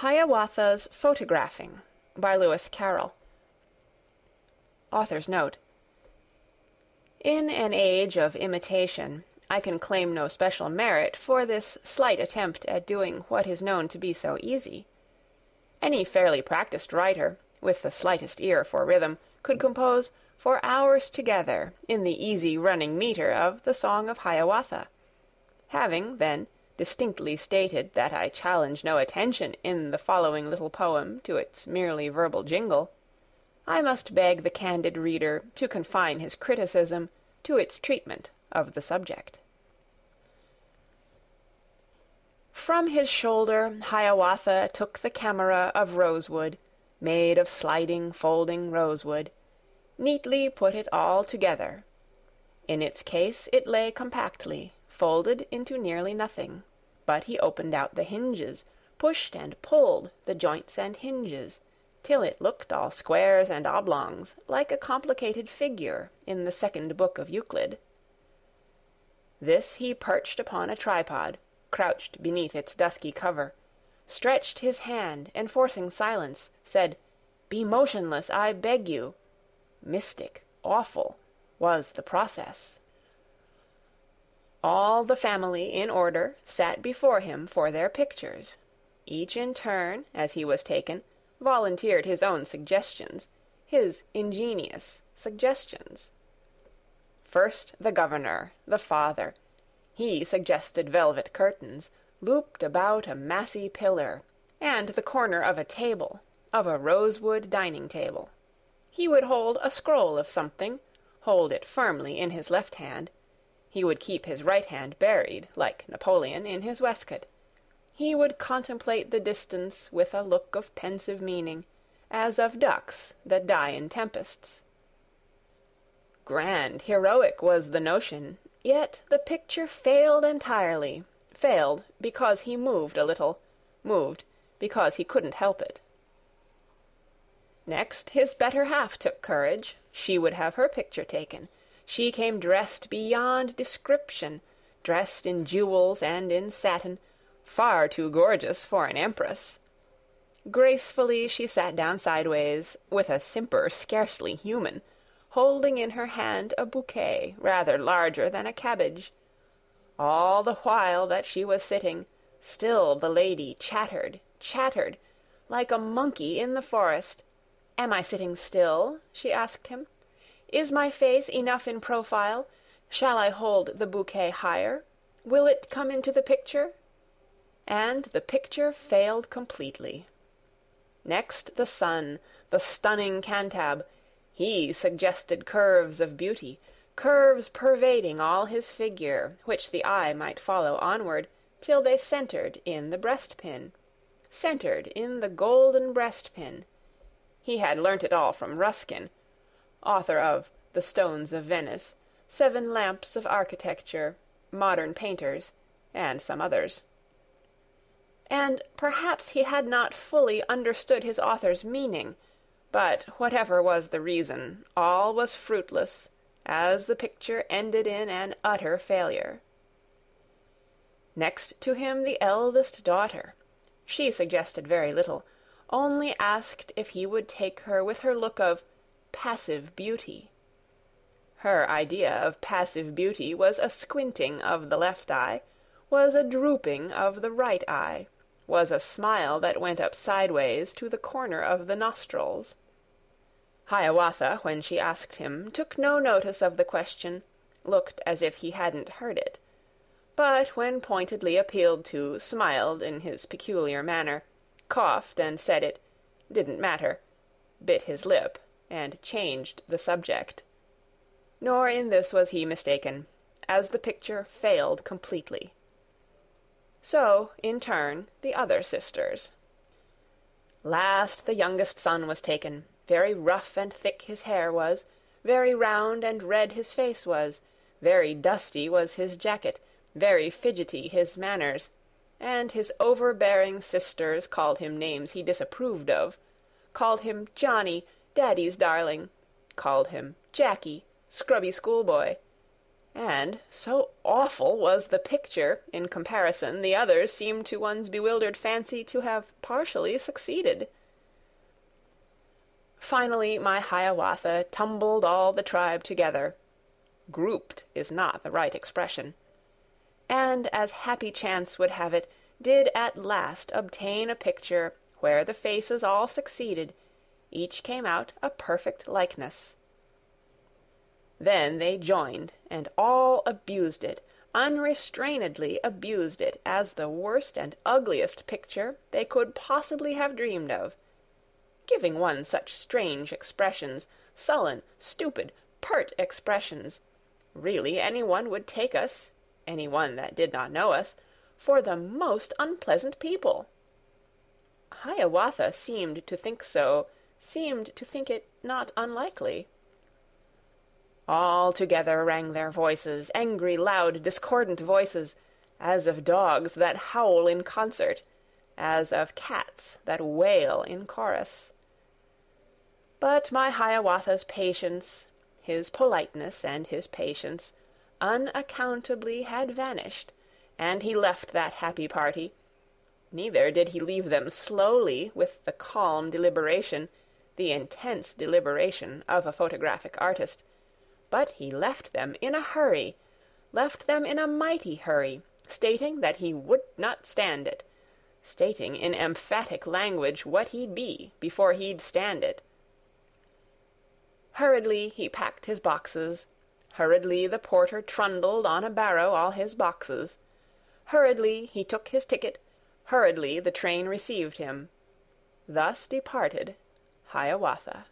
Hiawatha's Photographing by Lewis Carroll. Author's note. In an age of imitation, I can claim no special merit for this slight attempt at doing what is known to be so easy. Any fairly practiced writer, with the slightest ear for rhythm, could compose for hours together in the easy running metre of the Song of Hiawatha. Having, then, distinctly stated that I challenge no attention in the following little poem to its merely verbal jingle, I must beg the candid reader to confine his criticism to its treatment of the subject. From his shoulder Hiawatha took the camera of rosewood, made of sliding, folding rosewood, neatly put it all together. In its case it lay compactly, folded into nearly nothing, but he opened out the hinges, pushed and pulled the joints and hinges, till it looked all squares and oblongs, like a complicated figure in the second book of Euclid. This he perched upon a tripod, crouched beneath its dusky cover, stretched his hand, enforcing silence, said, "Be motionless, I beg you." Mystic, awful, was the process. All the family in order sat before him for their pictures. Each in turn, as he was taken, volunteered his own suggestions, his ingenious suggestions. First the governor, the father. He suggested velvet curtains, looped about a massy pillar, and the corner of a table, of a rosewood dining-table. He would hold a scroll of something, hold it firmly in his left hand. He would keep his right hand buried, like Napoleon, in his waistcoat. He would contemplate the distance with a look of pensive meaning, as of ducks that die in tempests. Grand, heroic was the notion, yet the picture failed entirely, failed because he moved a little, moved because he couldn't help it. Next his better half took courage. She would have her picture taken. She came dressed beyond description, dressed in jewels and in satin, far too gorgeous for an empress. Gracefully she sat down sideways, with a simper scarcely human, holding in her hand a bouquet rather larger than a cabbage. All the while that she was sitting, still the lady chattered, like a monkey in the forest. "Am I sitting still?" she asked him. "Is my face enough in profile? Shall I hold the bouquet higher? Will it come into the picture?" And the picture failed completely. Next the sun, the stunning Cantab. He suggested curves of beauty, curves pervading all his figure, which the eye might follow onward, till they centred in the breastpin, centred in the golden breastpin. He had learnt it all from Ruskin, author of The Stones of Venice, 7 Lamps of Architecture, Modern Painters, and some others. And perhaps he had not fully understood his author's meaning, but whatever was the reason, all was fruitless, as the picture ended in an utter failure. Next to him the eldest daughter. She suggested very little, only asked if he would take her with her look of passive beauty. Her idea of passive beauty was a squinting of the left eye, was a drooping of the right eye, was a smile that went up sideways to the corner of the nostrils. Hiawatha, when she asked him, took no notice of the question, looked as if he hadn't heard it, but when pointedly appealed to, smiled in his peculiar manner, coughed and said it didn't matter, bit his lip, and changed the subject. Nor in this was he mistaken, as the picture failed completely. So, in turn, the other sisters. Last the youngest son was taken. Very rough and thick his hair was, very round and red his face was, very dusty was his jacket, very fidgety his manners, and his overbearing sisters called him names he disapproved of, called him Johnny, Daddy's darling, called him Jacky, scrubby schoolboy, and so awful was the picture in comparison, the others seemed to one's bewildered fancy to have partially succeeded. Finally my Hiawatha tumbled all the tribe together (grouped is not the right expression), and, as happy chance would have it, did at last obtain a picture where the faces all succeeded, each came out a perfect likeness. Then they joined, and all abused it, unrestrainedly abused it, as the worst and ugliest picture they could possibly have dreamed of, giving one such strange expressions, sullen, stupid, pert expressions. Really any one would take us, any one that did not know us, for the most unpleasant people. Hiawatha seemed to think so, seemed to think it not unlikely. All together rang their voices, angry, loud, discordant voices, as of dogs that howl in concert, as of cats that wail in chorus. But my Hiawatha's patience, his politeness and his patience, unaccountably had vanished, and he left that happy party. Neither did he leave them slowly, with the calm deliberation, the intense deliberation of a photographic artist, but he left them in a hurry, left them in a mighty hurry, stating that he would not stand it, stating in emphatic language what he'd be before he'd stand it. Hurriedly he packed his boxes, hurriedly the porter trundled on a barrow all his boxes, hurriedly he took his ticket, hurriedly the train received him. Thus departed Hiawatha.